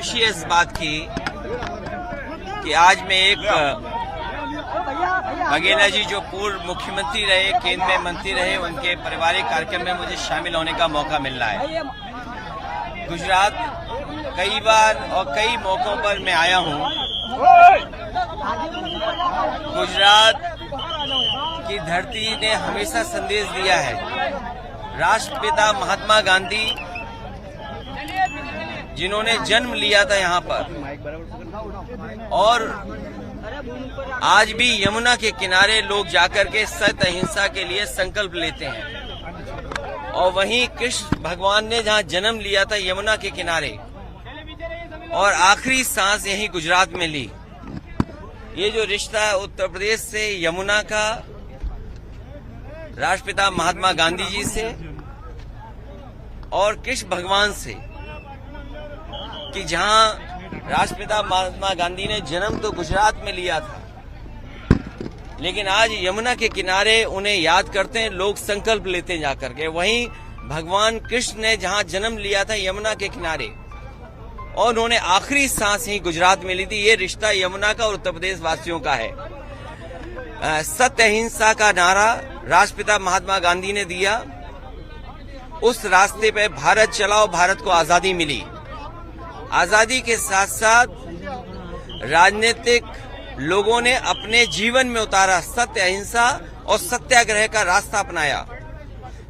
खुशी है इस बात की कि आज मैं एक बघेला जी जो पूर्व मुख्यमंत्री रहे, केंद्र में मंत्री रहे, उनके पारिवारिक कार्यक्रम में मुझे शामिल होने का मौका मिल रहा है। गुजरात कई बार और कई मौकों पर मैं आया हूं। गुजरात की धरती ने हमेशा संदेश दिया है। राष्ट्रपिता महात्मा गांधी जिन्होंने जन्म लिया था यहाँ पर, और आज भी यमुना के किनारे लोग जाकर के सत्य अहिंसा के लिए संकल्प लेते हैं। और वहीं कृष्ण भगवान ने जहाँ जन्म लिया था यमुना के किनारे, और आखिरी सांस यहीं गुजरात में ली। ये जो रिश्ता है उत्तर प्रदेश से यमुना का, राष्ट्रपिता महात्मा गांधी जी से और कृष्ण भगवान से, कि जहां राष्ट्रपिता महात्मा गांधी ने जन्म तो गुजरात में लिया था, लेकिन आज यमुना के किनारे उन्हें याद करते हैं लोग, संकल्प लेते हैं जाकर के। वहीं भगवान कृष्ण ने जहां जन्म लिया था यमुना के किनारे, और उन्होंने आखिरी सांस ही गुजरात में ली थी। ये रिश्ता यमुना का और उत्तर प्रदेश वासियों का है। सत्य अहिंसा का नारा राष्ट्रपिता महात्मा गांधी ने दिया, उस रास्ते पे भारत चला और भारत को आजादी मिली। आजादी के साथ साथ राजनीतिक लोगों ने अपने जीवन में उतारा सत्य अहिंसा और सत्याग्रह का रास्ता अपनाया।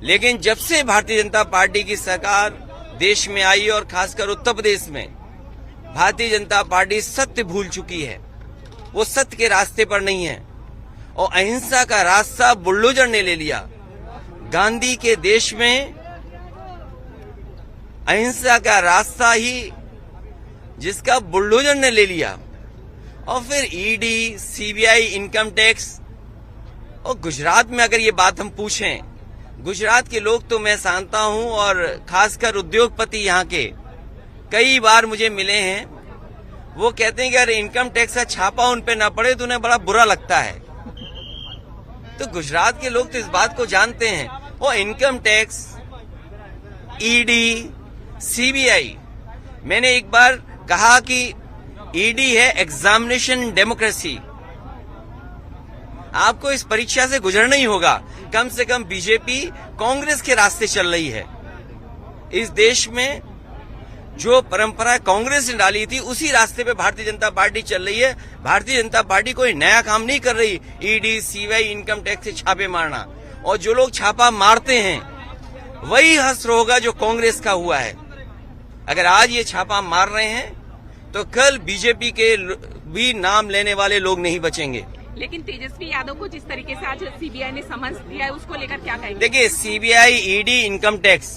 लेकिन जब से भारतीय जनता पार्टी की सरकार देश में आई, और खासकर उत्तर प्रदेश में, भारतीय जनता पार्टी सत्य भूल चुकी है। वो सत्य के रास्ते पर नहीं है और अहिंसा का रास्ता बुलडोजर ने ले लिया। गांधी के देश में अहिंसा का रास्ता ही जिसका बुलडोजर ने ले लिया, और फिर ईडी, सीबीआई, इनकम टैक्स। और गुजरात में अगर ये बात हम पूछें, गुजरात के लोग तो मैं जानता हूं, और खासकर उद्योगपति यहाँ के कई बार मुझे मिले हैं, वो कहते हैं कि अगर इनकम टैक्स का छापा उन पे ना पड़े तो उन्हें बड़ा बुरा लगता है। तो गुजरात के लोग तो इस बात को जानते हैं। वो इनकम टैक्स, ईडी, सीबीआई, मैंने एक बार कहा कि ईडी है एग्जामिनेशन डेमोक्रेसी। आपको इस परीक्षा से गुजरना ही होगा। कम से कम बीजेपी कांग्रेस के रास्ते चल रही है। इस देश में जो परंपरा कांग्रेस ने डाली थी, उसी रास्ते पे भारतीय जनता पार्टी चल रही है। भारतीय जनता पार्टी कोई नया काम नहीं कर रही, ईडी, सीबीआई, इनकम टैक्स से छापे मारना। और जो लोग छापा मारते हैं वही हश्र होगा जो कांग्रेस का हुआ है। अगर आज ये छापा मार रहे हैं तो कल बीजेपी के भी नाम लेने वाले लोग नहीं बचेंगे। लेकिन तेजस्वी यादव को जिस तरीके से आज सीबीआई ने समन्स दिया है, उसको लेकर क्या कहेंगे? देखिए, सीबीआई, ईडी, इनकम टैक्स,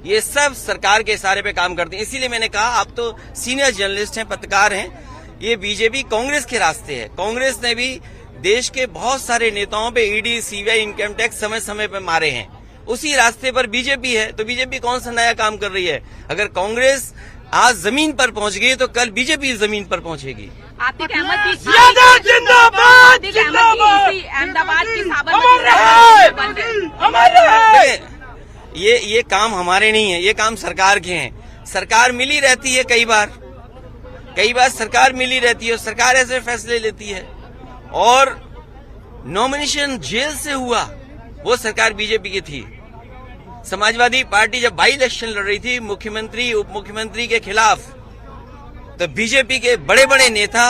ये सब सरकार के इशारे पे काम करते हैं। इसीलिए मैंने कहा, आप तो सीनियर जर्नलिस्ट हैं, पत्रकार हैं, ये बीजेपी कांग्रेस के रास्ते है। कांग्रेस ने भी देश के बहुत सारे नेताओं पे ईडी, सीबीआई, इनकम टैक्स समय समय पे मारे हैं। उसी रास्ते पर बीजेपी है। तो बीजेपी कौन सा नया काम कर रही है? अगर कांग्रेस आज जमीन पर पहुंच गई तो कल बीजेपी जमीन पर पहुंचेगी। आतिक अहमद की जिंदाबाद, अहमदाबाद की ये काम हमारे नहीं है, ये काम सरकार के हैं। सरकार मिली रहती है, कई बार सरकार मिली रहती है और सरकार ऐसे फैसले लेती है। और नॉमिनेशन जेल से हुआ, वो सरकार बीजेपी की थी। समाजवादी पार्टी जब बाई इलेक्शन लड़ रही थी मुख्यमंत्री, उप मुख्यमंत्री के खिलाफ, तो बीजेपी के बड़े बड़े नेता